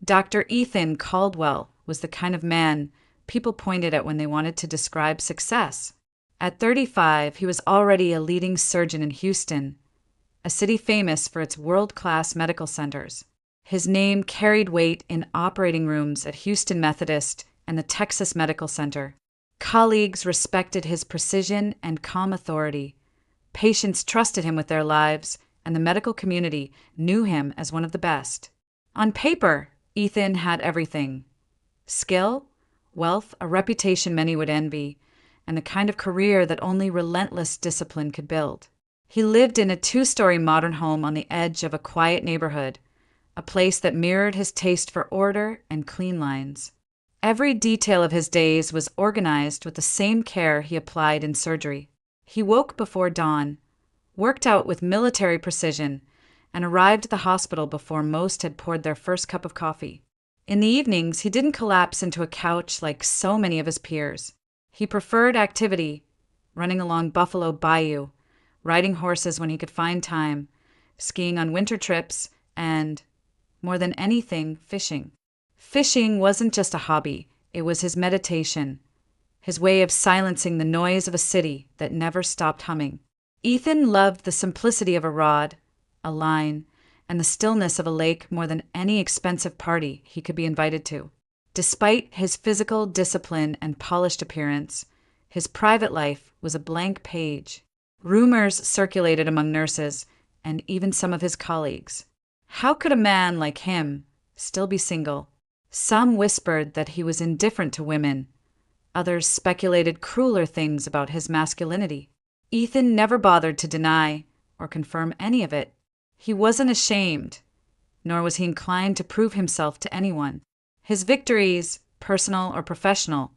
Dr. Ethan Caldwell was the kind of man people pointed at when they wanted to describe success. At 35, he was already a leading surgeon in Houston, a city famous for its world-class medical centers. His name carried weight in operating rooms at Houston Methodist and the Texas Medical Center. Colleagues respected his precision and calm authority. Patients trusted him with their lives, and the medical community knew him as one of the best. On paper, Ethan had everything: skill, wealth, a reputation many would envy, and the kind of career that only relentless discipline could build. He lived in a 2-story modern home on the edge of a quiet neighborhood, a place that mirrored his taste for order and clean lines. Every detail of his days was organized with the same care he applied in surgery. He woke before dawn, worked out with military precision, and arrived at the hospital before most had poured their first cup of coffee. In the evenings, he didn't collapse into a couch like so many of his peers. He preferred activity, running along Buffalo Bayou, riding horses when he could find time, skiing on winter trips, and, more than anything, fishing. Fishing wasn't just a hobby, it was his meditation, his way of silencing the noise of a city that never stopped humming. Ethan loved the simplicity of a rod, a line, and the stillness of a lake more than any expensive party he could be invited to. Despite his physical discipline and polished appearance, his private life was a blank page. Rumors circulated among nurses and even some of his colleagues. How could a man like him still be single? Some whispered that he was indifferent to women. Others speculated crueler things about his masculinity. Ethan never bothered to deny or confirm any of it. He wasn't ashamed, nor was he inclined to prove himself to anyone. His victories, personal or professional,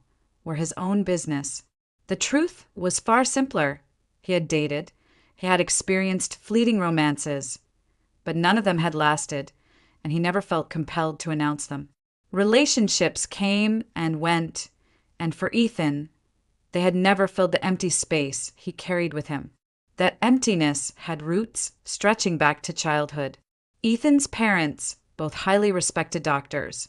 were his own business. The truth was far simpler. He had dated, he had experienced fleeting romances, but none of them had lasted, and he never felt compelled to announce them. Relationships came and went, and for Ethan, they had never filled the empty space he carried with him. That emptiness had roots stretching back to childhood. Ethan's parents, both highly respected doctors,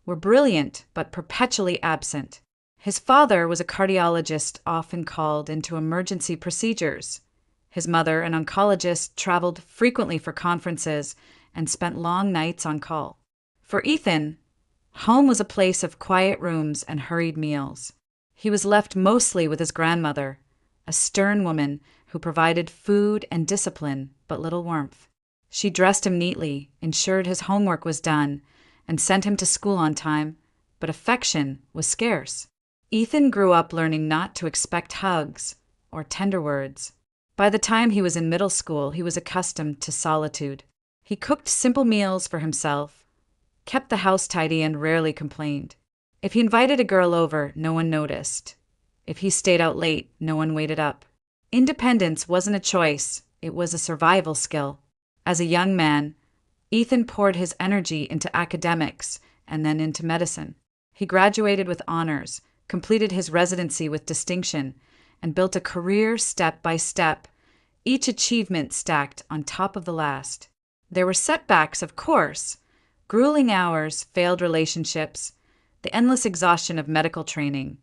were brilliant but perpetually absent. His father was a cardiologist often called into emergency procedures. His mother, an oncologist, traveled frequently for conferences and spent long nights on call. For Ethan, home was a place of quiet rooms and hurried meals. He was left mostly with his grandmother, a stern woman who provided food and discipline but little warmth. She dressed him neatly, ensured his homework was done, and sent him to school on time, but affection was scarce. Ethan grew up learning not to expect hugs or tender words. By the time he was in middle school, he was accustomed to solitude. He cooked simple meals for himself, kept the house tidy, and rarely complained. If he invited a girl over, no one noticed. If he stayed out late, no one waited up. Independence wasn't a choice, it was a survival skill. As a young man, Ethan poured his energy into academics and then into medicine. He graduated with honors, completed his residency with distinction, and built a career step by step, each achievement stacked on top of the last. There were setbacks, of course: grueling hours, failed relationships, the endless exhaustion of medical training.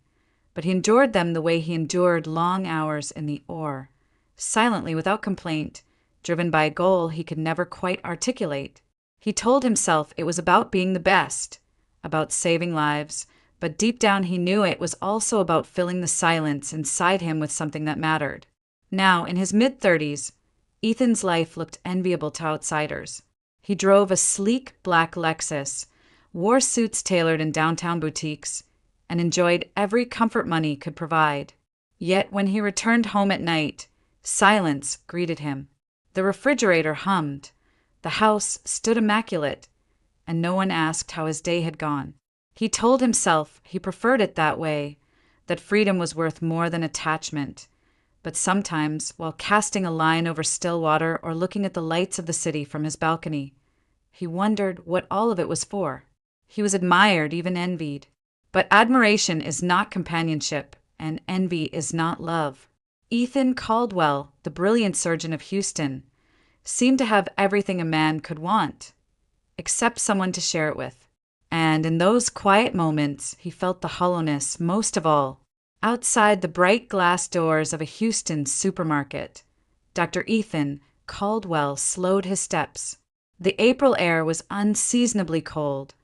But he endured them the way he endured long hours in the OR, silently, without complaint, driven by a goal he could never quite articulate. He told himself it was about being the best, about saving lives, but deep down he knew it was also about filling the silence inside him with something that mattered. Now, in his mid-30s, Ethan's life looked enviable to outsiders. He drove a sleek black Lexus, wore suits tailored in downtown boutiques, and enjoyed every comfort money could provide. Yet when he returned home at night, silence greeted him. The refrigerator hummed, the house stood immaculate, and no one asked how his day had gone. He told himself he preferred it that way, that freedom was worth more than attachment. But sometimes, while casting a line over still water or looking at the lights of the city from his balcony, he wondered what all of it was for. He was admired, even envied. But admiration is not companionship, and envy is not love. Ethan Caldwell, the brilliant surgeon of Houston, seemed to have everything a man could want, except someone to share it with. And in those quiet moments, he felt the hollowness most of all. Outside the bright glass doors of a Houston supermarket, Dr. Ethan Caldwell slowed his steps. The April air was unseasonably cold,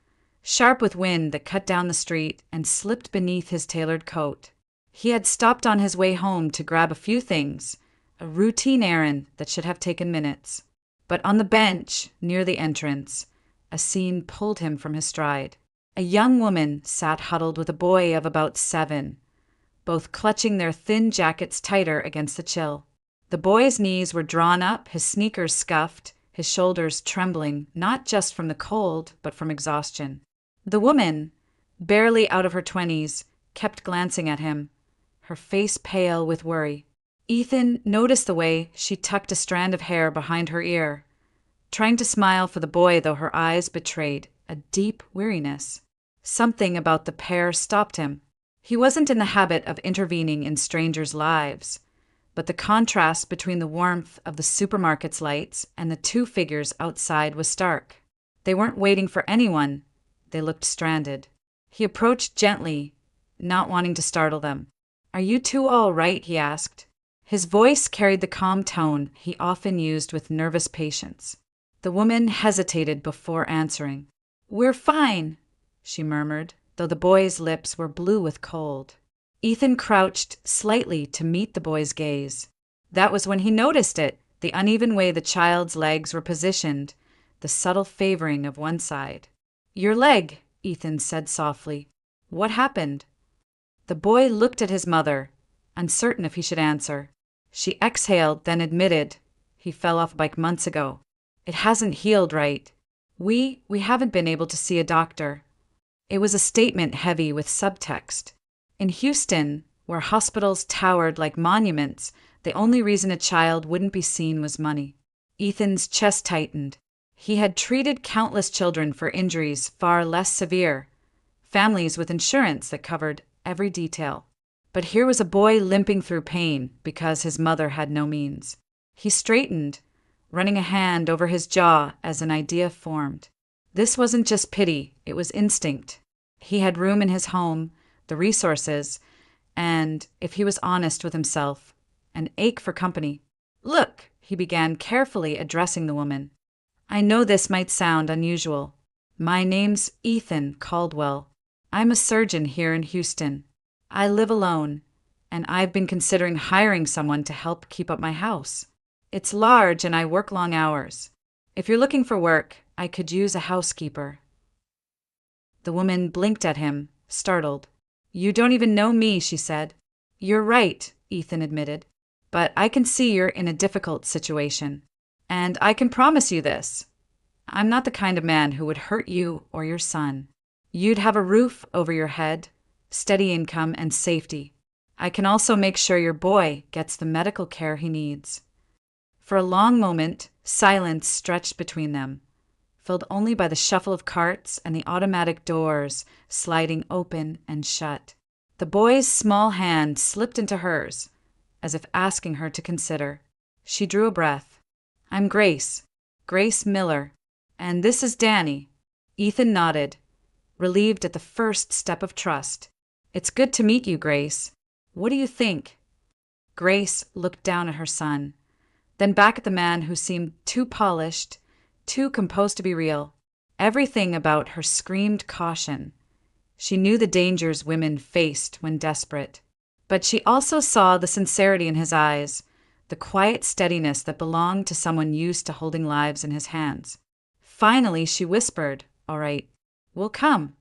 sharp with wind that cut down the street and slipped beneath his tailored coat. He had stopped on his way home to grab a few things, a routine errand that should have taken minutes. But on the bench near the entrance, a scene pulled him from his stride. A young woman sat huddled with a boy of about 7, both clutching their thin jackets tighter against the chill. The boy's knees were drawn up, his sneakers scuffed, his shoulders trembling, not just from the cold, but from exhaustion. The woman, barely out of her 20s, kept glancing at him, her face pale with worry. Ethan noticed the way she tucked a strand of hair behind her ear, trying to smile for the boy, though her eyes betrayed a deep weariness. Something about the pair stopped him. He wasn't in the habit of intervening in strangers' lives, but the contrast between the warmth of the supermarket's lights and the two figures outside was stark. They weren't waiting for anyone. They looked stranded. He approached gently, not wanting to startle them. "Are you two all right?" he asked. His voice carried the calm tone he often used with nervous patients. The woman hesitated before answering. "We're fine," she murmured, though the boy's lips were blue with cold. Ethan crouched slightly to meet the boy's gaze. That was when he noticed it, the uneven way the child's legs were positioned, the subtle favoring of one side. "Your leg," Ethan said softly. "What happened?" The boy looked at his mother, uncertain if he should answer. She exhaled, then admitted, "He fell off a bike months ago. It hasn't healed right. We haven't been able to see a doctor." It was a statement heavy with subtext. In Houston, where hospitals towered like monuments, the only reason a child wouldn't be seen was money. Ethan's chest tightened. He had treated countless children for injuries far less severe, families with insurance that covered every detail. But here was a boy limping through pain because his mother had no means. He straightened, running a hand over his jaw as an idea formed. This wasn't just pity, it was instinct. He had room in his home, the resources, and, if he was honest with himself, an ache for company. "Look," he began, carefully addressing the woman. "I know this might sound unusual. My name's Ethan Caldwell. I'm a surgeon here in Houston. I live alone, and I've been considering hiring someone to help keep up my house. It's large and I work long hours. If you're looking for work, I could use a housekeeper." The woman blinked at him, startled. "You don't even know me," she said. "You're right," Ethan admitted. "But I can see you're in a difficult situation. And I can promise you this. I'm not the kind of man who would hurt you or your son. You'd have a roof over your head, steady income, and safety. I can also make sure your boy gets the medical care he needs." For a long moment, silence stretched between them, filled only by the shuffle of carts and the automatic doors sliding open and shut. The boy's small hand slipped into hers, as if asking her to consider. She drew a breath. "I'm Grace Miller, and this is Danny." Ethan nodded, relieved at the first step of trust. "It's good to meet you, Grace. What do you think?" Grace looked down at her son, then back at the man who seemed too polished, too composed to be real. Everything about her screamed caution. She knew the dangers women faced when desperate. But she also saw the sincerity in his eyes, the quiet steadiness that belonged to someone used to holding lives in his hands. Finally, she whispered, "All right, we'll come."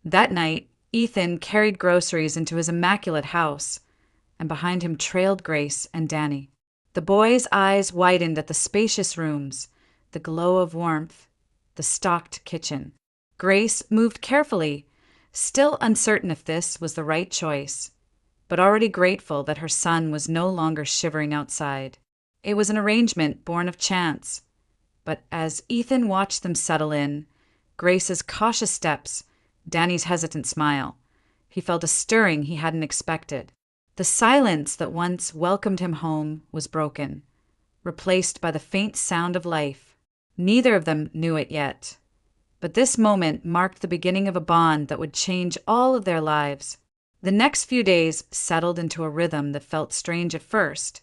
That night, Ethan carried groceries into his immaculate house, and behind him trailed Grace and Danny. The boy's eyes widened at the spacious rooms, the glow of warmth, the stocked kitchen. Grace moved carefully, still uncertain if this was the right choice, but already grateful that her son was no longer shivering outside. It was an arrangement born of chance, but as Ethan watched them settle in, Grace's cautious steps, Danny's hesitant smile, he felt a stirring he hadn't expected. The silence that once welcomed him home was broken, replaced by the faint sound of life. Neither of them knew it yet, But this moment marked the beginning of a bond that would change all of their lives. The next few days settled into a rhythm that felt strange at first,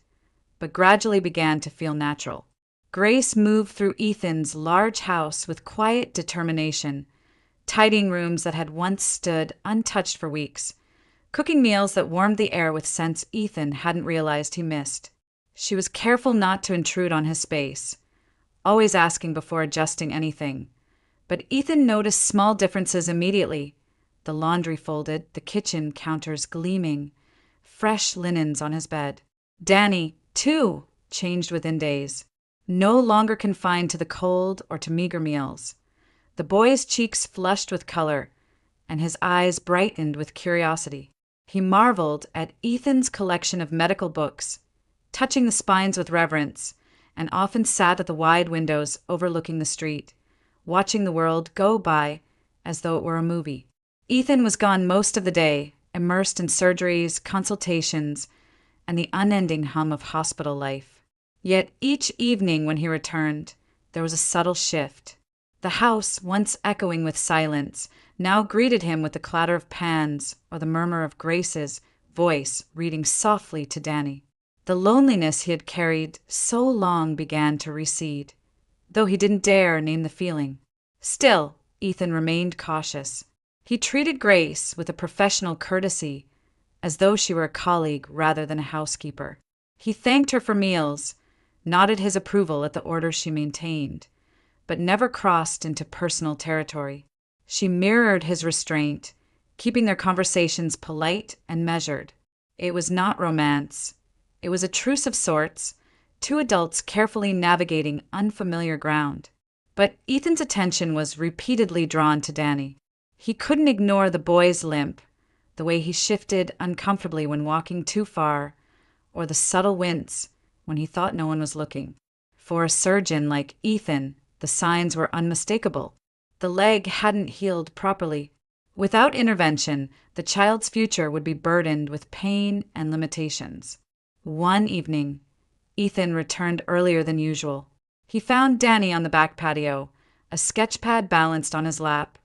but gradually began to feel natural. Grace moved through Ethan's large house with quiet determination, tidying rooms that had once stood untouched for weeks, cooking meals that warmed the air with scents Ethan hadn't realized he missed. She was careful not to intrude on his space, always asking before adjusting anything. But Ethan noticed small differences immediately. The laundry folded, the kitchen counters gleaming, fresh linens on his bed. Danny, too, changed within days, no longer confined to the cold or to meager meals. The boy's cheeks flushed with color, and his eyes brightened with curiosity. He marveled at Ethan's collection of medical books, touching the spines with reverence, and often sat at the wide windows overlooking the street, watching the world go by as though it were a movie. Ethan was gone most of the day, immersed in surgeries, consultations, and the unending hum of hospital life. Yet each evening when he returned, there was a subtle shift. The house, once echoing with silence, now greeted him with the clatter of pans or the murmur of Grace's voice reading softly to Danny. The loneliness he had carried so long began to recede, though he didn't dare name the feeling. Still, Ethan remained cautious. He treated Grace with a professional courtesy, as though she were a colleague rather than a housekeeper. He thanked her for meals, nodded his approval at the order she maintained, but never crossed into personal territory. She mirrored his restraint, keeping their conversations polite and measured. It was not romance. It was a truce of sorts, two adults carefully navigating unfamiliar ground. But Ethan's attention was repeatedly drawn to Danny. He couldn't ignore the boy's limp, the way he shifted uncomfortably when walking too far, or the subtle wince when he thought no one was looking. For a surgeon like Ethan, the signs were unmistakable. The leg hadn't healed properly. Without intervention, the child's future would be burdened with pain and limitations. One evening, Ethan returned earlier than usual. He found Danny on the back patio, a sketchpad balanced on his lap,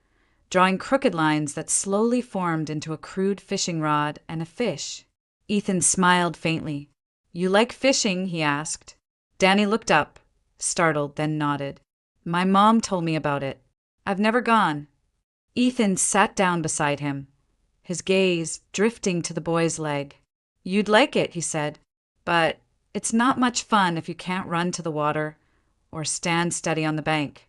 drawing crooked lines that slowly formed into a crude fishing rod and a fish. Ethan smiled faintly. "You like fishing?" he asked. Danny looked up, startled, then nodded. "My mom told me about it. I've never gone." Ethan sat down beside him, his gaze drifting to the boy's leg. "You'd like it," he said, "but it's not much fun if you can't run to the water or stand steady on the bank."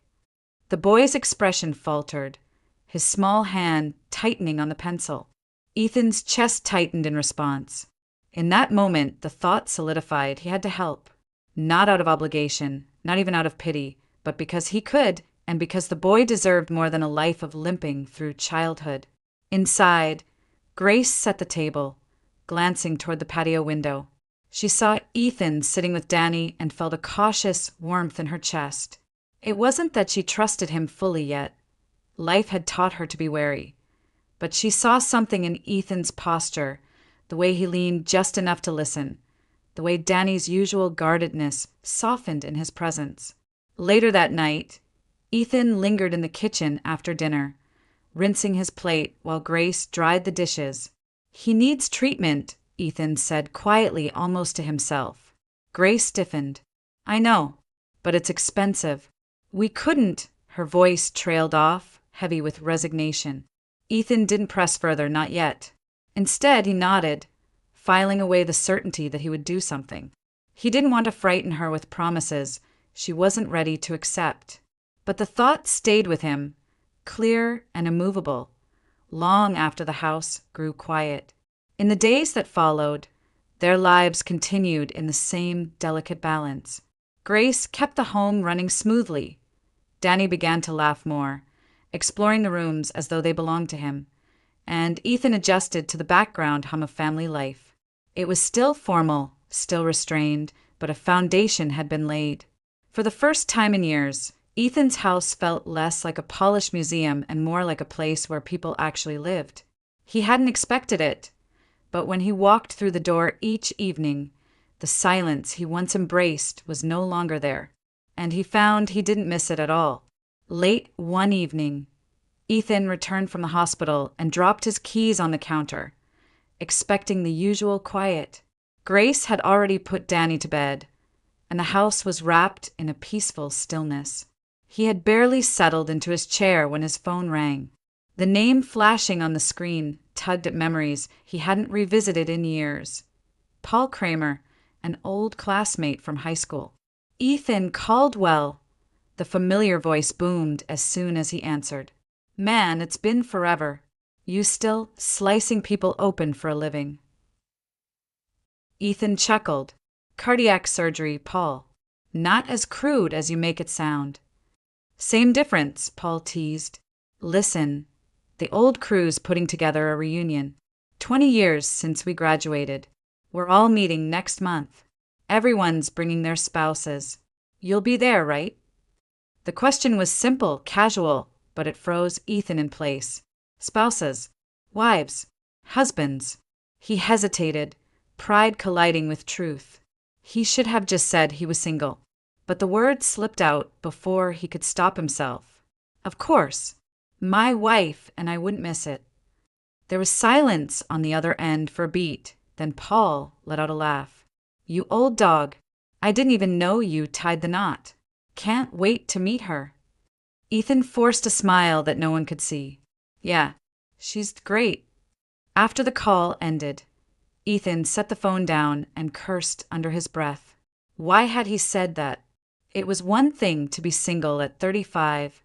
The boy's expression faltered, his small hand tightening on the pencil. Ethan's chest tightened in response. In that moment, the thought solidified he had to help. Not out of obligation, not even out of pity, but because he could, and because the boy deserved more than a life of limping through childhood. Inside, Grace set the table, glancing toward the patio window. She saw Ethan sitting with Danny and felt a cautious warmth in her chest. It wasn't that she trusted him fully yet. Life had taught her to be wary. But she saw something in Ethan's posture, the way he leaned just enough to listen, the way Danny's usual guardedness softened in his presence. Later that night, Ethan lingered in the kitchen after dinner, rinsing his plate while Grace dried the dishes. "He needs treatment," Ethan said quietly, almost to himself. Grace stiffened. "I know, but it's expensive." "We couldn't," her voice trailed off, heavy with resignation. Ethan didn't press further, not yet. Instead, he nodded, filing away the certainty that he would do something. He didn't want to frighten her with promises she wasn't ready to accept. But the thought stayed with him, clear and immovable, long after the house grew quiet. In the days that followed, their lives continued in the same delicate balance. Grace kept the home running smoothly. Danny began to laugh more, exploring the rooms as though they belonged to him, and Ethan adjusted to the background hum of family life. It was still formal, still restrained, but a foundation had been laid. For the first time in years, Ethan's house felt less like a polished museum and more like a place where people actually lived. He hadn't expected it, but when he walked through the door each evening, the silence he once embraced was no longer there, and he found he didn't miss it at all. Late one evening, Ethan returned from the hospital and dropped his keys on the counter, expecting the usual quiet. Grace had already put Danny to bed, and the house was wrapped in a peaceful stillness. He had barely settled into his chair when his phone rang. The name flashing on the screen tugged at memories he hadn't revisited in years. Paul Kramer, an old classmate from high school. Ethan Caldwell. The familiar voice boomed as soon as he answered. Man, it's been forever. You still slicing people open for a living? Ethan chuckled. Cardiac surgery, Paul. Not as crude as you make it sound. Same difference, Paul teased. Listen, the old crew's putting together a reunion. 20 years since we graduated. We're all meeting next month. Everyone's bringing their spouses. You'll be there, right? The question was simple, casual, but it froze Ethan in place. Spouses, wives, husbands. He hesitated, pride colliding with truth. He should have just said he was single, but the word slipped out before he could stop himself. Of course, my wife, and I wouldn't miss it. There was silence on the other end for a beat, then Paul let out a laugh. You old dog, I didn't even know you tied the knot. Can't wait to meet her. Ethan forced a smile that no one could see. Yeah, she's great. After the call ended, Ethan set the phone down and cursed under his breath. Why had he said that? It was one thing to be single at 35,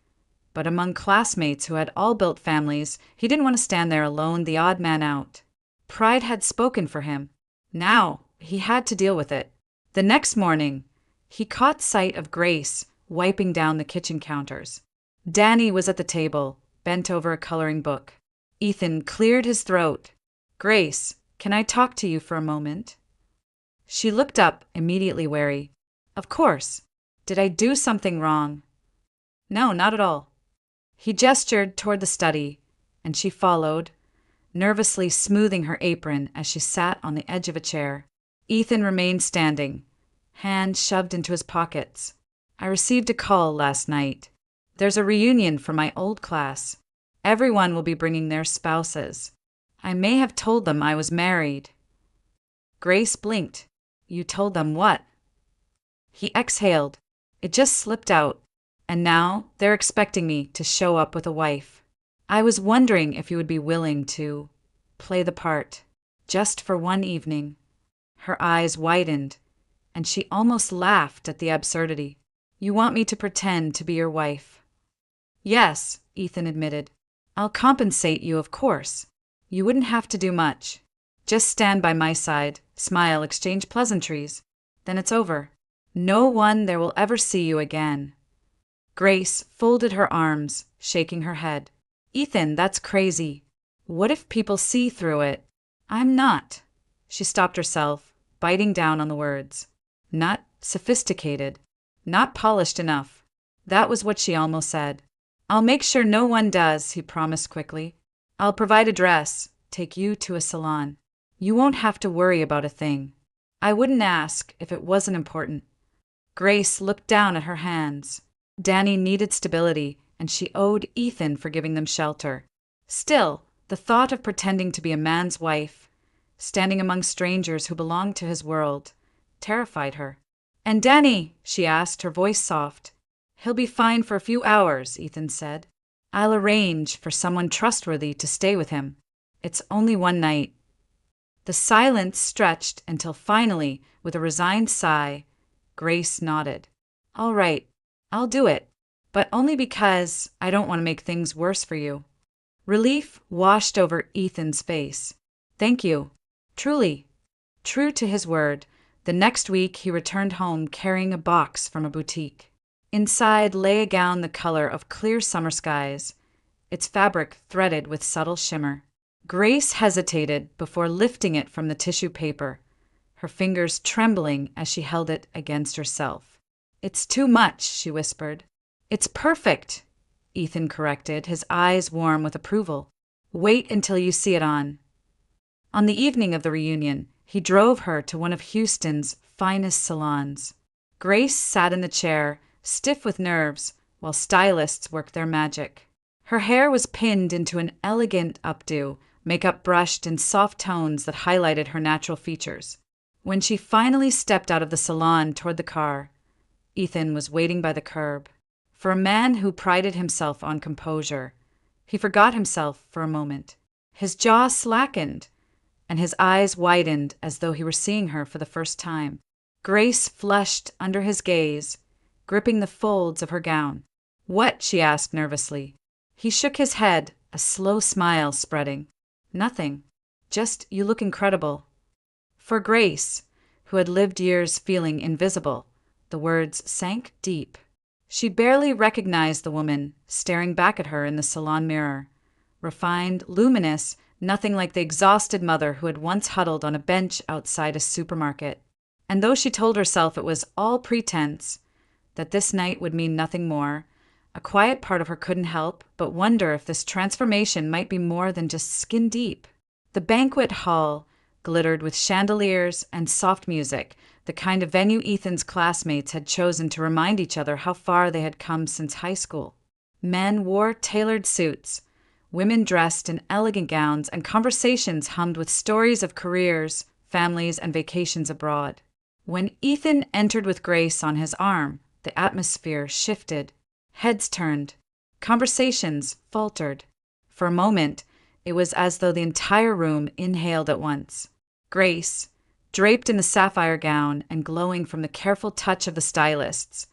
but among classmates who had all built families, he didn't want to stand there alone, the odd man out. Pride had spoken for him. Now he had to deal with it. The next morning, he caught sight of Grace wiping down the kitchen counters. Danny was at the table, bent over a coloring book. Ethan cleared his throat. Grace, can I talk to you for a moment? She looked up, immediately wary. Of course. Did I do something wrong? No, not at all. He gestured toward the study, and she followed, nervously smoothing her apron as she sat on the edge of a chair. Ethan remained standing, hands shoved into his pockets. I received a call last night. There's a reunion for my old class. Everyone will be bringing their spouses. I may have told them I was married. Grace blinked. You told them what? He exhaled. It just slipped out. And now they're expecting me to show up with a wife. I was wondering if you would be willing to play the part, just for one evening. Her eyes widened, and she almost laughed at the absurdity. You want me to pretend to be your wife? Yes, Ethan admitted. I'll compensate you, of course. You wouldn't have to do much. Just stand by my side, smile, exchange pleasantries. Then it's over. No one there will ever see you again. Grace folded her arms, shaking her head. Ethan, that's crazy. What if people see through it? I'm not. She stopped herself, biting down on the words. Not sophisticated. Not polished enough. That was what she almost said. I'll make sure no one does, he promised quickly. I'll provide a dress, take you to a salon. You won't have to worry about a thing. I wouldn't ask if it wasn't important. Grace looked down at her hands. Danny needed stability, and she owed Ethan for giving them shelter. Still, the thought of pretending to be a man's wife, standing among strangers who belonged to his world, terrified her. And Danny, she asked, her voice soft. He'll be fine for a few hours, Ethan said. I'll arrange for someone trustworthy to stay with him. It's only one night. The silence stretched until finally, with a resigned sigh, Grace nodded. All right, I'll do it, but only because I don't want to make things worse for you. Relief washed over Ethan's face. Thank you. Truly. True to his word, the next week he returned home carrying a box from a boutique. Inside lay a gown the color of clear summer skies, its fabric threaded with subtle shimmer. Grace hesitated before lifting it from the tissue paper, her fingers trembling as she held it against herself. It's too much, she whispered. It's perfect, Ethan corrected, his eyes warm with approval. Wait until you see it on. On the evening of the reunion, he drove her to one of Houston's finest salons. Grace sat in the chair, stiff with nerves, while stylists worked their magic. Her hair was pinned into an elegant updo, makeup brushed in soft tones that highlighted her natural features. When she finally stepped out of the salon toward the car, Ethan was waiting by the curb. For a man who prided himself on composure, he forgot himself for a moment. His jaw slackened, and his eyes widened as though he were seeing her for the first time. Grace flushed under his gaze, gripping the folds of her gown. "What?" she asked nervously. He shook his head, a slow smile spreading. "Nothing. Just you look incredible." For Grace, who had lived years feeling invisible, the words sank deep. She barely recognized the woman staring back at her in the salon mirror. Refined, luminous, nothing like the exhausted mother who had once huddled on a bench outside a supermarket. And though she told herself it was all pretense, that this night would mean nothing more, a quiet part of her couldn't help but wonder if this transformation might be more than just skin deep. The banquet hall glittered with chandeliers and soft music, the kind of venue Ethan's classmates had chosen to remind each other how far they had come since high school. Men wore tailored suits, women dressed in elegant gowns, and conversations hummed with stories of careers, families, and vacations abroad. When Ethan entered with Grace on his arm, the atmosphere shifted. Heads turned. Conversations faltered. For a moment, it was as though the entire room inhaled at once. Grace, draped in the sapphire gown and glowing from the careful touch of the stylists,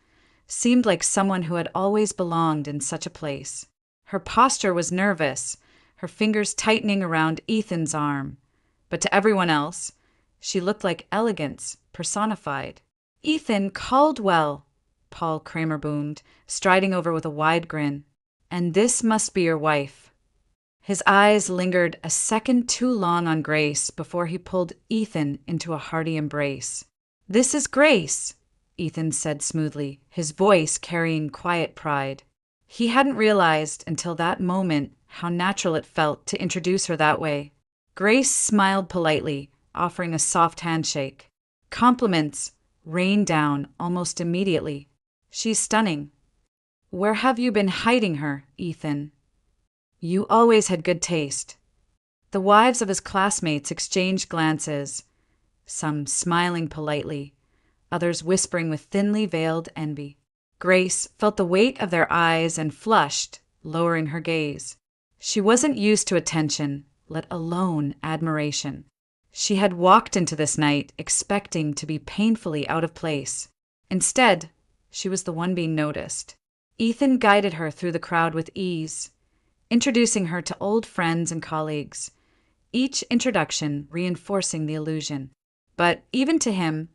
seemed like someone who had always belonged in such a place. Her posture was nervous, her fingers tightening around Ethan's arm. But to everyone else, she looked like elegance personified. "Ethan Caldwell," Paul Kramer boomed, striding over with a wide grin. "And this must be your wife." His eyes lingered a second too long on Grace before he pulled Ethan into a hearty embrace. "This is Grace," Ethan said smoothly, his voice carrying quiet pride. He hadn't realized until that moment how natural it felt to introduce her that way. Grace smiled politely, offering a soft handshake. Compliments rained down almost immediately. "She's stunning." "Where have you been hiding her, Ethan?" "You always had good taste." The wives of his classmates exchanged glances, some smiling politely, others whispering with thinly veiled envy. Grace felt the weight of their eyes and flushed, lowering her gaze. She wasn't used to attention, let alone admiration. She had walked into this night expecting to be painfully out of place. Instead, she was the one being noticed. Ethan guided her through the crowd with ease, introducing her to old friends and colleagues, each introduction reinforcing the illusion. But even to him,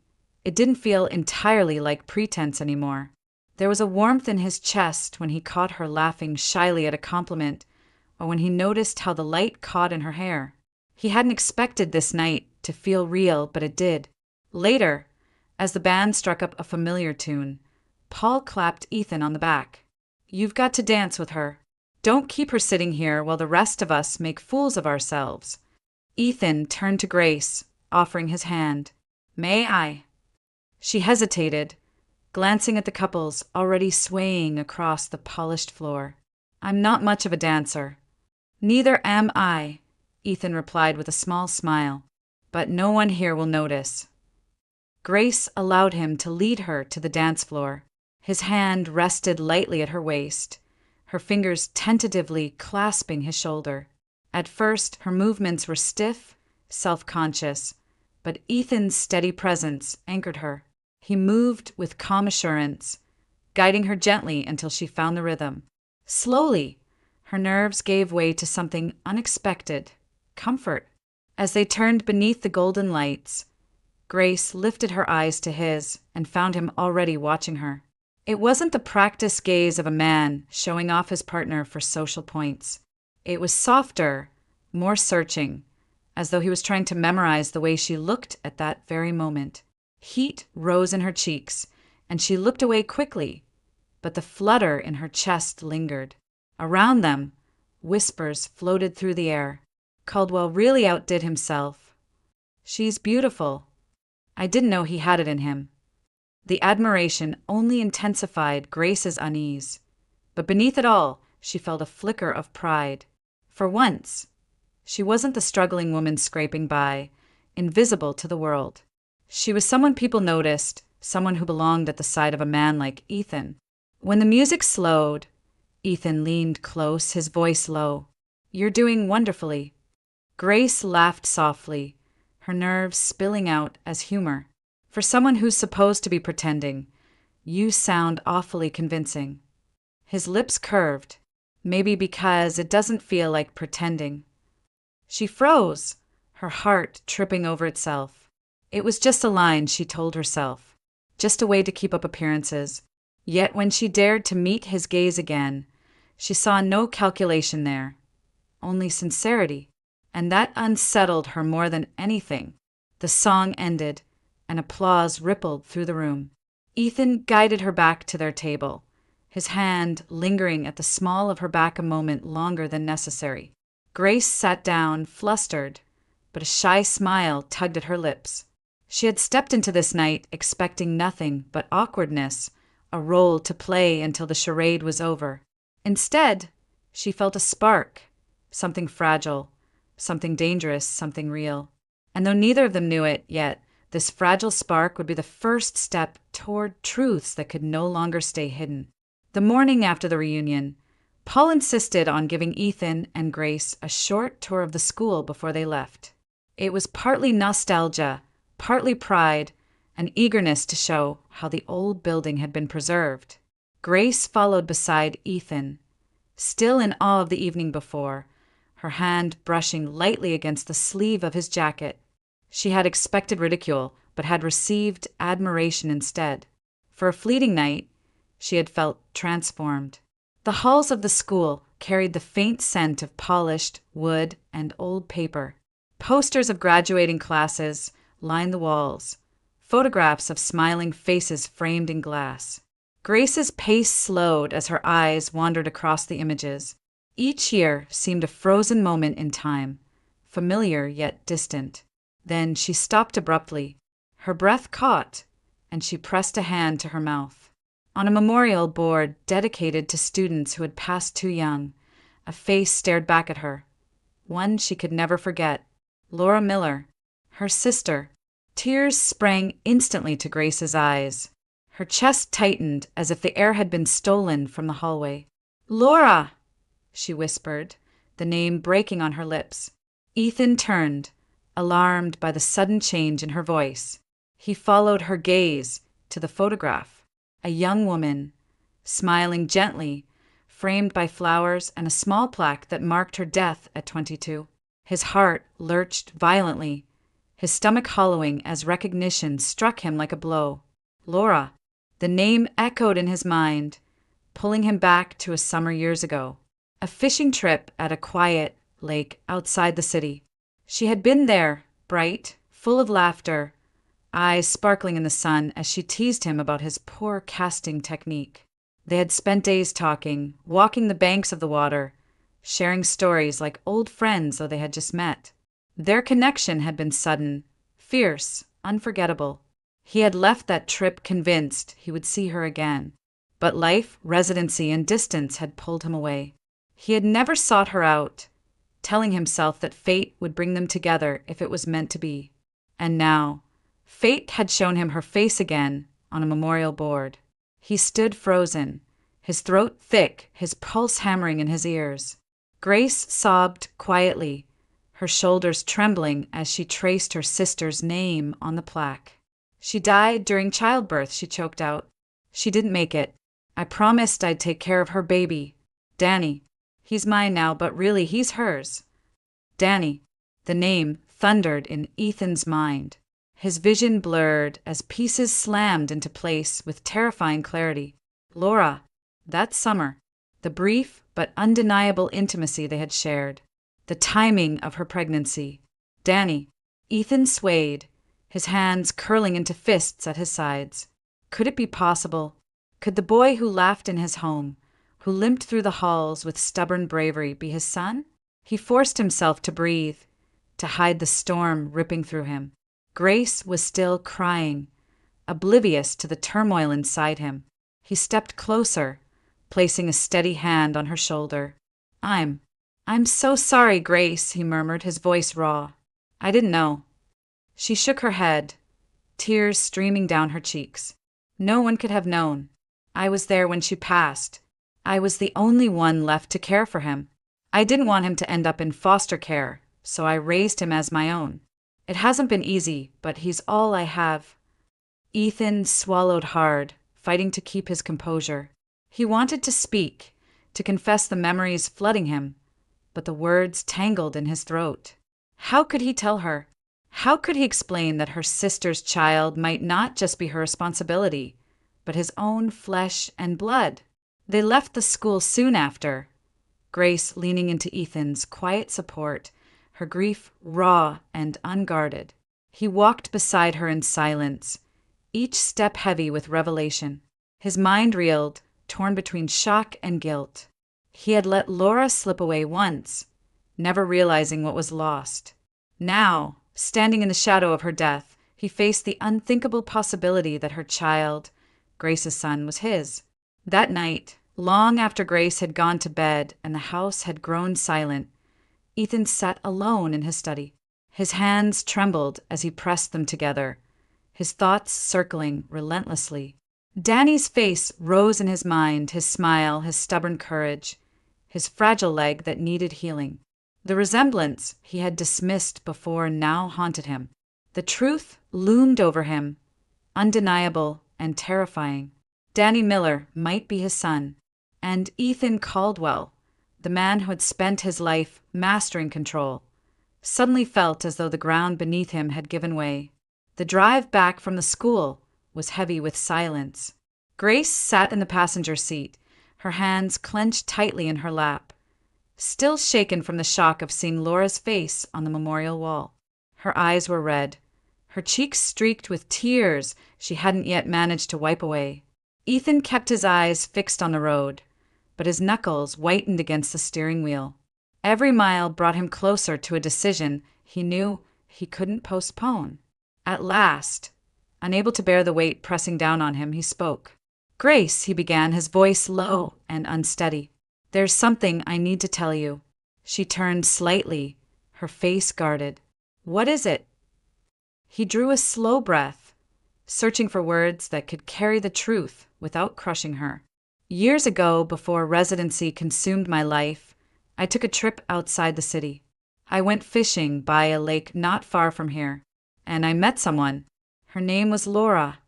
it didn't feel entirely like pretense anymore. There was a warmth in his chest when he caught her laughing shyly at a compliment, or when he noticed how the light caught in her hair. He hadn't expected this night to feel real, but it did. Later, as the band struck up a familiar tune, Paul clapped Ethan on the back. "You've got to dance with her. Don't keep her sitting here while the rest of us make fools of ourselves." Ethan turned to Grace, offering his hand. "May I?" She hesitated, glancing at the couples already swaying across the polished floor. "I'm not much of a dancer." "Neither am I," Ethan replied with a small smile. "But no one here will notice." Grace allowed him to lead her to the dance floor. His hand rested lightly at her waist, her fingers tentatively clasping his shoulder. At first, her movements were stiff, self-conscious, but Ethan's steady presence anchored her. He moved with calm assurance, guiding her gently until she found the rhythm. Slowly, her nerves gave way to something unexpected, comfort. As they turned beneath the golden lights, Grace lifted her eyes to his and found him already watching her. It wasn't the practiced gaze of a man showing off his partner for social points. It was softer, more searching, as though he was trying to memorize the way she looked at that very moment. Heat rose in her cheeks, and she looked away quickly, but the flutter in her chest lingered. Around them, whispers floated through the air. Caldwell really outdid himself. "She's beautiful." I didn't know he had it in him. The admiration only intensified Grace's unease. But beneath it all, she felt a flicker of pride. For once, she wasn't the struggling woman scraping by, invisible to the world. She was someone people noticed, someone who belonged at the side of a man like Ethan. When the music slowed, Ethan leaned close, his voice low. "You're doing wonderfully." Grace laughed softly, her nerves spilling out as humor. "For someone who's supposed to be pretending, you sound awfully convincing." His lips curved, maybe because it doesn't feel like pretending. She froze, her heart tripping over itself. It was just a line, she told herself, just a way to keep up appearances. Yet when she dared to meet his gaze again, she saw no calculation there, only sincerity, and that unsettled her more than anything. The song ended, and applause rippled through the room. Ethan guided her back to their table, his hand lingering at the small of her back a moment longer than necessary. Grace sat down, flustered, but a shy smile tugged at her lips. She had stepped into this night expecting nothing but awkwardness, a role to play until the charade was over. Instead, she felt a spark, something fragile, something dangerous, something real. And though neither of them knew it yet, this fragile spark would be the first step toward truths that could no longer stay hidden. The morning after the reunion, Paul insisted on giving Ethan and Grace a short tour of the school before they left. It was partly nostalgia, partly pride, and eagerness to show how the old building had been preserved. Grace followed beside Ethan, still in awe of the evening before, her hand brushing lightly against the sleeve of his jacket. She had expected ridicule, but had received admiration instead. For a fleeting night, she had felt transformed. The halls of the school carried the faint scent of polished wood and old paper. Posters of graduating classes lined the walls, photographs of smiling faces framed in glass. Grace's pace slowed as her eyes wandered across the images. Each year seemed a frozen moment in time, familiar yet distant. Then she stopped abruptly. Her breath caught, and she pressed a hand to her mouth. On a memorial board dedicated to students who had passed too young, a face stared back at her. One she could never forget. Laura Miller, her sister. Tears sprang instantly to Grace's eyes. Her chest tightened as if the air had been stolen from the hallway. "Laura!" she whispered, the name breaking on her lips. Ethan turned, alarmed by the sudden change in her voice. He followed her gaze to the photograph. A young woman, smiling gently, framed by flowers and a small plaque that marked her death at 22. His heart lurched violently, his stomach hollowing as recognition struck him like a blow. Laura. The name echoed in his mind, pulling him back to a summer years ago. A fishing trip at a quiet lake outside the city. She had been there, bright, full of laughter, eyes sparkling in the sun as she teased him about his poor casting technique. They had spent days talking, walking the banks of the water, sharing stories like old friends though they had just met. Their connection had been sudden, fierce, unforgettable. He had left that trip convinced he would see her again. But life, residency, and distance had pulled him away. He had never sought her out, telling himself that fate would bring them together if it was meant to be. And now, fate had shown him her face again on a memorial board. He stood frozen, his throat thick, his pulse hammering in his ears. Grace sobbed quietly, her shoulders trembling as she traced her sister's name on the plaque. "She died during childbirth," she choked out. "She didn't make it. I promised I'd take care of her baby. Danny. He's mine now, but really he's hers." Danny. The name thundered in Ethan's mind. His vision blurred as pieces slammed into place with terrifying clarity. Laura. That summer. The brief but undeniable intimacy they had shared. The timing of her pregnancy. Danny. Ethan swayed, his hands curling into fists at his sides. Could it be possible? Could the boy who laughed in his home, who limped through the halls with stubborn bravery, be his son? He forced himself to breathe, to hide the storm ripping through him. Grace was still crying, oblivious to the turmoil inside him. He stepped closer, placing a steady hand on her shoulder. I'm I'm so sorry, Grace, he murmured, his voice raw. I didn't know. She shook her head, tears streaming down her cheeks. No one could have known. I was there when she passed. I was the only one left to care for him. I didn't want him to end up in foster care, so I raised him as my own. It hasn't been easy, but he's all I have. Ethan swallowed hard, fighting to keep his composure. He wanted to speak, to confess the memories flooding him, but the words tangled in his throat. How could he tell her? How could he explain that her sister's child might not just be her responsibility, but his own flesh and blood? They left the school soon after, Grace leaning into Ethan's quiet support, her grief raw and unguarded. He walked beside her in silence, each step heavy with revelation. His mind reeled, torn between shock and guilt. He had let Laura slip away once, never realizing what was lost. Now, standing in the shadow of her death, he faced the unthinkable possibility that her child, Grace's son, was his. That night, long after Grace had gone to bed and the house had grown silent, Ethan sat alone in his study. His hands trembled as he pressed them together, his thoughts circling relentlessly. Danny's face rose in his mind, his smile, his stubborn courage, his fragile leg that needed healing. The resemblance he had dismissed before now haunted him. The truth loomed over him, undeniable and terrifying. Danny Miller might be his son, and Ethan Caldwell, the man who had spent his life mastering control, suddenly felt as though the ground beneath him had given way. The drive back from the school was heavy with silence. Grace sat in the passenger seat, her hands clenched tightly in her lap, still shaken from the shock of seeing Laura's face on the memorial wall. Her eyes were red, her cheeks streaked with tears she hadn't yet managed to wipe away. Ethan kept his eyes fixed on the road, but his knuckles whitened against the steering wheel. Every mile brought him closer to a decision he knew he couldn't postpone. At last, unable to bear the weight pressing down on him, he spoke. "Grace," he began, his voice low and unsteady. "There's something I need to tell you." She turned slightly, her face guarded. "What is it?" He drew a slow breath, searching for words that could carry the truth without crushing her. "Years ago, before residency consumed my life, I took a trip outside the city. I went fishing by a lake not far from here, and I met someone. Her name was Laura."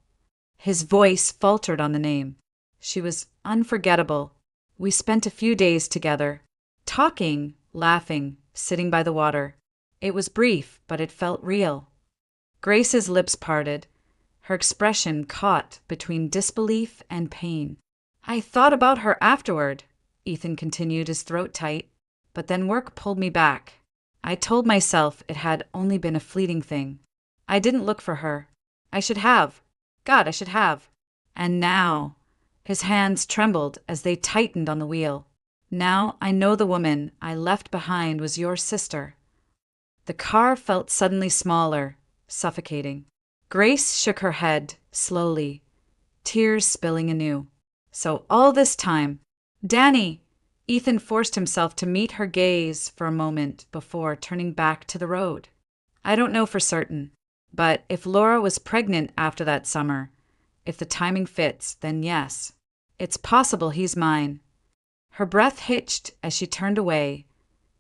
His voice faltered on the name. She was unforgettable. We spent a few days together, talking, laughing, sitting by the water. It was brief, but it felt real. Grace's lips parted, her expression caught between disbelief and pain. "I thought about her afterward," Ethan continued, his throat tight, "but then work pulled me back. I told myself it had only been a fleeting thing. I didn't look for her. I should have. God, I should have. And now," his hands trembled as they tightened on the wheel, "now I know the woman I left behind was your sister." The car felt suddenly smaller, suffocating. Grace shook her head, slowly, tears spilling anew. "So all this time, Danny!" Ethan forced himself to meet her gaze for a moment before turning back to the road. "I don't know for certain, but if Laura was pregnant after that summer, if the timing fits, then yes, it's possible he's mine." Her breath hitched as she turned away,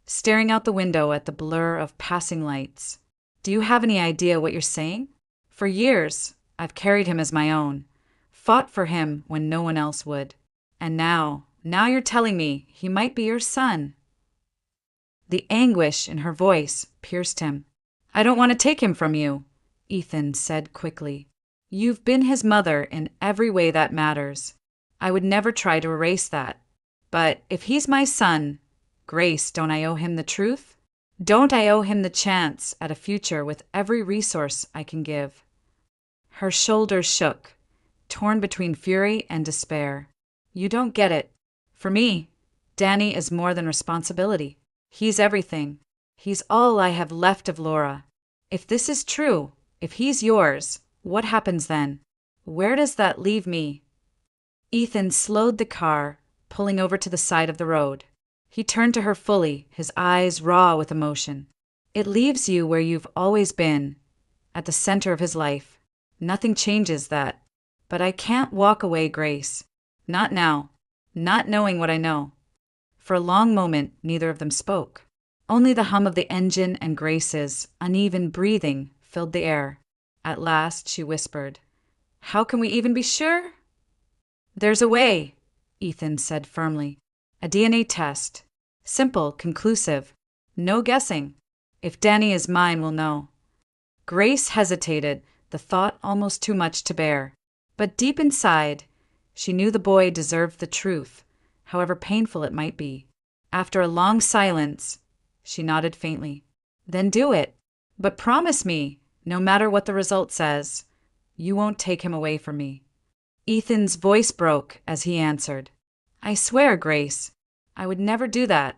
staring out the window at the blur of passing lights. "Do you have any idea what you're saying? For years, I've carried him as my own, fought for him when no one else would. And now you're telling me he might be your son." The anguish in her voice pierced him. "I don't want to take him from you," Ethan said quickly. "You've been his mother in every way that matters. I would never try to erase that. But if he's my son, Grace, don't I owe him the truth? Don't I owe him the chance at a future with every resource I can give?" Her shoulders shook, torn between fury and despair. "You don't get it. For me, Danny is more than responsibility. He's everything. He's all I have left of Laura. If this is true, if he's yours, what happens then? Where does that leave me?" Ethan slowed the car, pulling over to the side of the road. He turned to her fully, his eyes raw with emotion. It leaves you where you've always been, at the center of his life. Nothing changes that. But I can't walk away, Grace. Not now. Not knowing what I know. For a long moment, neither of them spoke. Only the hum of the engine and Grace's uneven breathing filled the air. At last, she whispered, "How can we even be sure?" "There's a way," Ethan said firmly. "A DNA test. Simple, conclusive. No guessing. If Danny is mine, we'll know." Grace hesitated, the thought almost too much to bear. But deep inside, she knew the boy deserved the truth, however painful it might be. After a long silence, she nodded faintly. "Then do it. But promise me, no matter what the result says, you won't take him away from me." Ethan's voice broke as he answered, "I swear, Grace, I would never do that."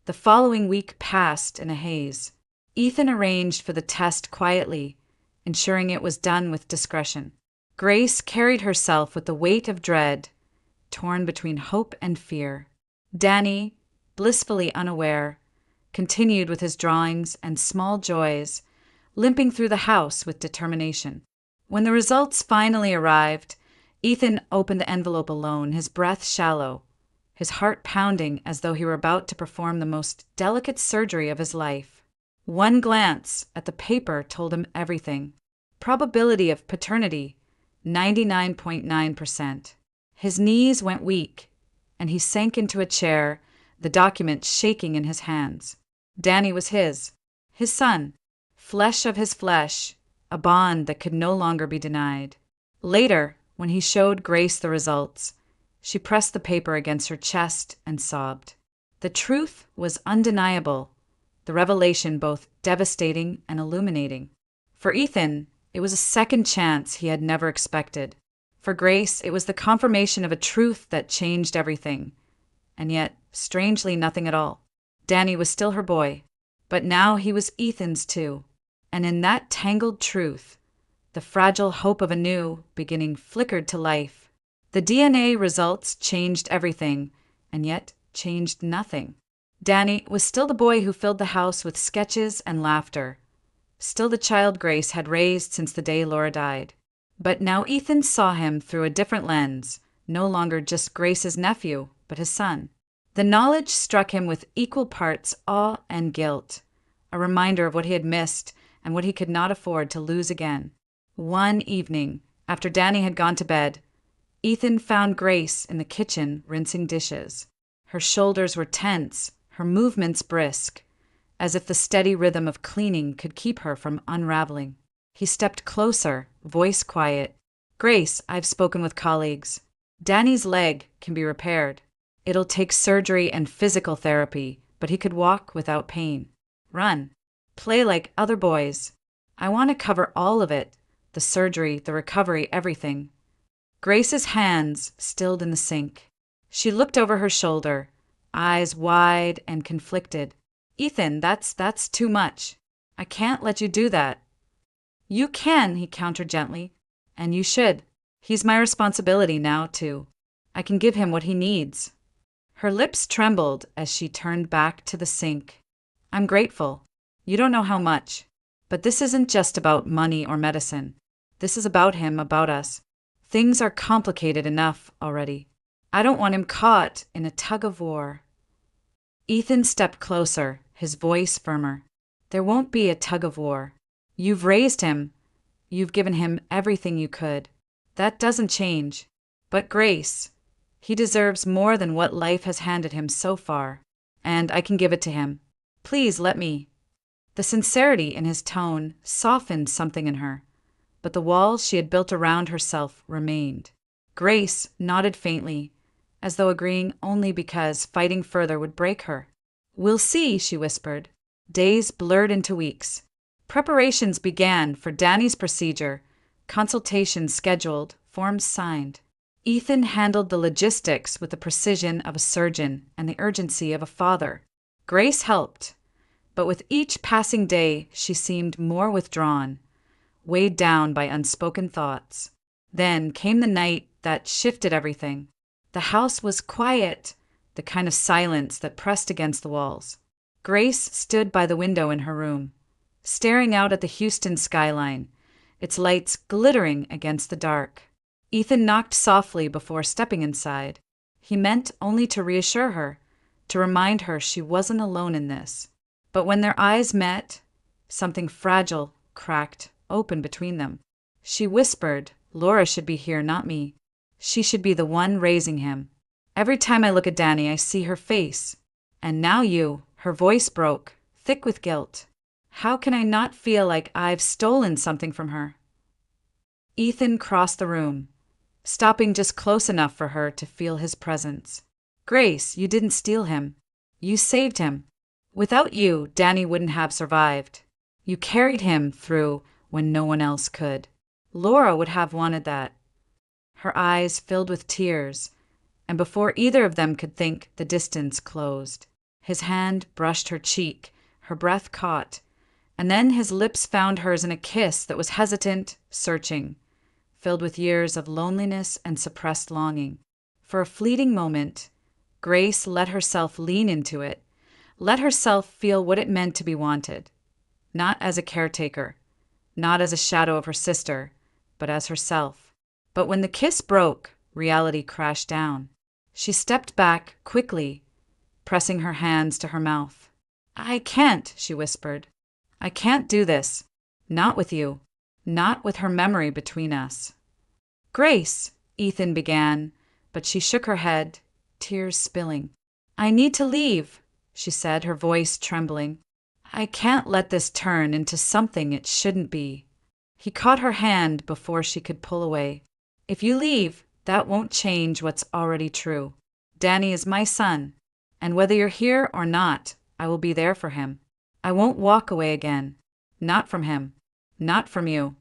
The following week passed in a haze. Ethan arranged for the test quietly, ensuring it was done with discretion. Grace carried herself with the weight of dread, torn between hope and fear. Danny, blissfully unaware, continued with his drawings and small joys, limping through the house with determination. When the results finally arrived, Ethan opened the envelope alone, his breath shallow, his heart pounding as though he were about to perform the most delicate surgery of his life. One glance at the paper told him everything. Probability of paternity, 99.9%. His knees went weak, and he sank into a chair, the document shaking in his hands. Danny was his son, flesh of his flesh, a bond that could no longer be denied. Later, when he showed Grace the results, she pressed the paper against her chest and sobbed. The truth was undeniable, the revelation both devastating and illuminating. For Ethan, it was a second chance he had never expected. For Grace, it was the confirmation of a truth that changed everything, and yet, strangely, nothing at all. Danny was still her boy, but now he was Ethan's too. And in that tangled truth, the fragile hope of a new beginning flickered to life. The DNA results changed everything, and yet changed nothing. Danny was still the boy who filled the house with sketches and laughter, still the child Grace had raised since the day Laura died. But now Ethan saw him through a different lens, no longer just Grace's nephew, but his son. The knowledge struck him with equal parts awe and guilt, a reminder of what he had missed and what he could not afford to lose again. One evening, after Danny had gone to bed, Ethan found Grace in the kitchen rinsing dishes. Her shoulders were tense, her movements brisk, as if the steady rhythm of cleaning could keep her from unraveling. He stepped closer, voice quiet. "Grace, I've spoken with colleagues. Danny's leg can be repaired. It'll take surgery and physical therapy, but he could walk without pain, run, play like other boys. I want to cover all of it, the surgery, the recovery, everything." Grace's hands stilled in the sink. She looked over her shoulder, eyes wide and conflicted. "Ethan, that's too much. I can't let you do that." "You can," he countered gently, "and you should. He's my responsibility now, too. I can give him what he needs." Her lips trembled as she turned back to the sink. "I'm grateful. You don't know how much. But this isn't just about money or medicine. This is about him, about us. Things are complicated enough already. I don't want him caught in a tug of war." Ethan stepped closer, his voice firmer. "There won't be a tug of war. You've raised him. You've given him everything you could. That doesn't change. But Grace, he deserves more than what life has handed him so far, and I can give it to him. Please let me." The sincerity in his tone softened something in her, but the walls she had built around herself remained. Grace nodded faintly, as though agreeing only because fighting further would break her. "We'll see," she whispered. Days blurred into weeks. Preparations began for Danny's procedure, consultations scheduled, forms signed. Ethan handled the logistics with the precision of a surgeon and the urgency of a father. Grace helped, but with each passing day she seemed more withdrawn, weighed down by unspoken thoughts. Then came the night that shifted everything. The house was quiet, the kind of silence that pressed against the walls. Grace stood by the window in her room, staring out at the Houston skyline, its lights glittering against the dark. Ethan knocked softly before stepping inside. He meant only to reassure her, to remind her she wasn't alone in this. But when their eyes met, something fragile cracked open between them. She whispered, "Laura should be here, not me. She should be the one raising him. Every time I look at Danny, I see her face. And now you." Her voice broke, thick with guilt. "How can I not feel like I've stolen something from her?" Ethan crossed the room, stopping just close enough for her to feel his presence. "Grace, you didn't steal him. You saved him. Without you, Danny wouldn't have survived. You carried him through when no one else could. Laura would have wanted that." Her eyes filled with tears, and before either of them could think, the distance closed. His hand brushed her cheek, her breath caught, and then his lips found hers in a kiss that was hesitant, searching, filled with years of loneliness and suppressed longing. For a fleeting moment, Grace let herself lean into it, let herself feel what it meant to be wanted, not as a caretaker, not as a shadow of her sister, but as herself. But when the kiss broke, reality crashed down. She stepped back quickly, pressing her hands to her mouth. "I can't," she whispered. "I can't do this. Not with you. Not with her memory between us." "Grace," Ethan began, but she shook her head, tears spilling. "I need to leave," she said, her voice trembling. "I can't let this turn into something it shouldn't be." He caught her hand before she could pull away. "If you leave, that won't change what's already true. Danny is my son, and whether you're here or not, I will be there for him. I won't walk away again. Not from him. Not from you."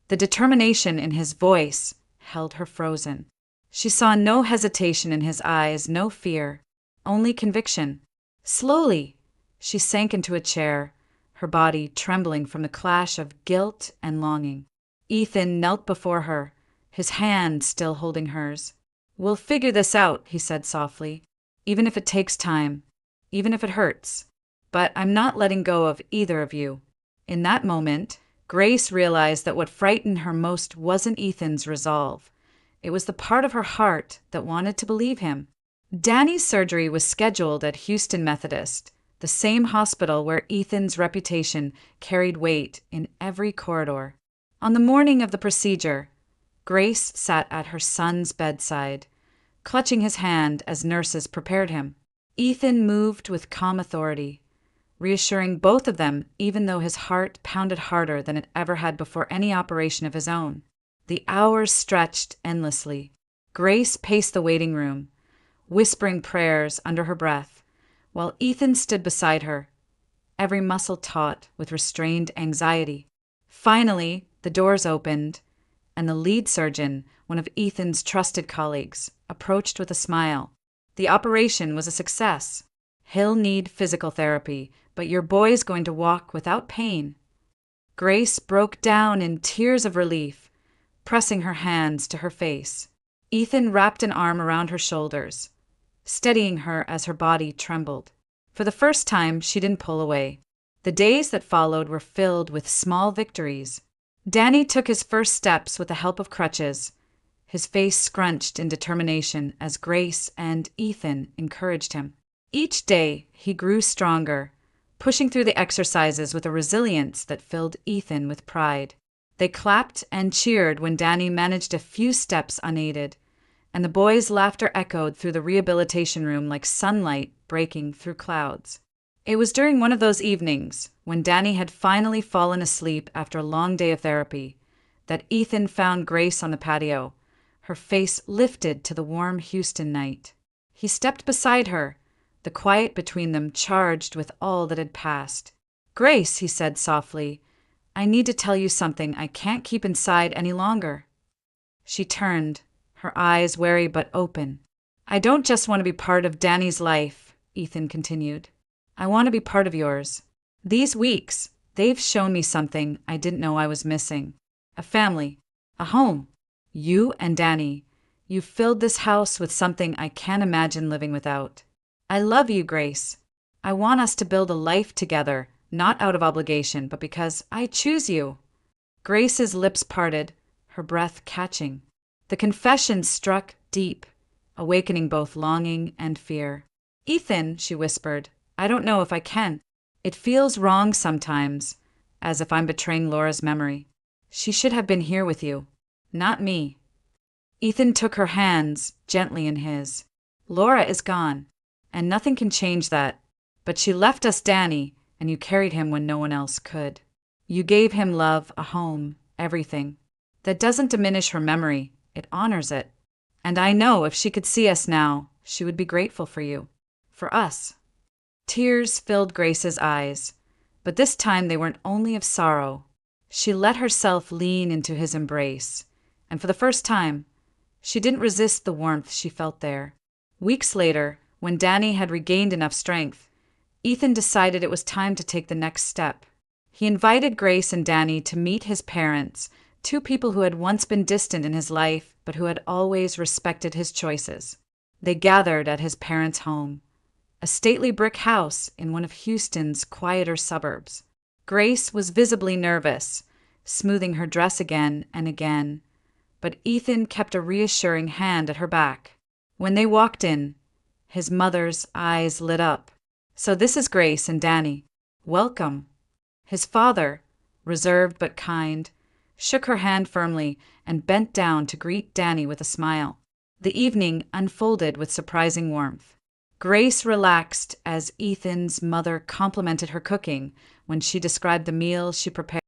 The determination in his voice held her frozen. She saw no hesitation in his eyes, no fear, only conviction. Slowly, she sank into a chair, her body trembling from the clash of guilt and longing. Ethan knelt before her, his hand still holding hers. "We'll figure this out," he said softly, "even if it takes time, even if it hurts. But I'm not letting go of either of you." In that moment, Grace realized that what frightened her most wasn't Ethan's resolve. It was the part of her heart that wanted to believe him. Danny's surgery was scheduled at Houston Methodist, the same hospital where Ethan's reputation carried weight in every corridor. On the morning of the procedure, Grace sat at her son's bedside, clutching his hand as nurses prepared him. Ethan moved with calm authority, reassuring both of them even though his heart pounded harder than it ever had before any operation of his own. The hours stretched endlessly. Grace paced the waiting room, whispering prayers under her breath, while Ethan stood beside her, every muscle taut with restrained anxiety. Finally, the doors opened, and the lead surgeon, one of Ethan's trusted colleagues, approached with a smile. "The operation was a success. He'll need physical therapy, but your boy's going to walk without pain." Grace broke down in tears of relief, pressing her hands to her face. Ethan wrapped an arm around her shoulders, steadying her as her body trembled. For the first time, she didn't pull away. The days that followed were filled with small victories. Danny took his first steps with the help of crutches, his face scrunched in determination as Grace and Ethan encouraged him. Each day, he grew stronger, pushing through the exercises with a resilience that filled Ethan with pride. They clapped and cheered when Danny managed a few steps unaided, and the boys' laughter echoed through the rehabilitation room like sunlight breaking through clouds. It was during one of those evenings, when Danny had finally fallen asleep after a long day of therapy, that Ethan found Grace on the patio, her face lifted to the warm Houston night. He stepped beside her, the quiet between them charged with all that had passed. "Grace," he said softly, "I need to tell you something I can't keep inside any longer." She turned, her eyes wary but open. "I don't just want to be part of Danny's life," Ethan continued. "I want to be part of yours. These weeks, they've shown me something I didn't know I was missing. A family, a home. You and Danny, You filled this house with something I can't imagine living without. I love you, Grace. I want us to build a life together, not out of obligation, but because I choose you." Grace's lips parted, her breath catching. The confession struck deep, awakening both longing and fear. "Ethan," she whispered, "I don't know if I can. It feels wrong sometimes, as if I'm betraying Laura's memory. She should have been here with you, not me." Ethan took her hands gently in his. "Laura is gone, and nothing can change that. But she left us Danny, and you carried him when no one else could. You gave him love, a home, everything. That doesn't diminish her memory, it honors it. And I know if she could see us now, she would be grateful for you. For us." Tears filled Grace's eyes, but this time they weren't only of sorrow. She let herself lean into his embrace, and for the first time, she didn't resist the warmth she felt there. Weeks later, when Danny had regained enough strength, Ethan decided it was time to take the next step. He invited Grace and Danny to meet his parents, two people who had once been distant in his life, but who had always respected his choices. They gathered at his parents' home, a stately brick house in one of Houston's quieter suburbs. Grace was visibly nervous, smoothing her dress again and again, but Ethan kept a reassuring hand at her back. When they walked in, his mother's eyes lit up. "So this is Grace and Danny. Welcome." His father, reserved but kind, shook her hand firmly and bent down to greet Danny with a smile. The evening unfolded with surprising warmth. Grace relaxed as Ethan's mother complimented her cooking when she described the meal she prepared.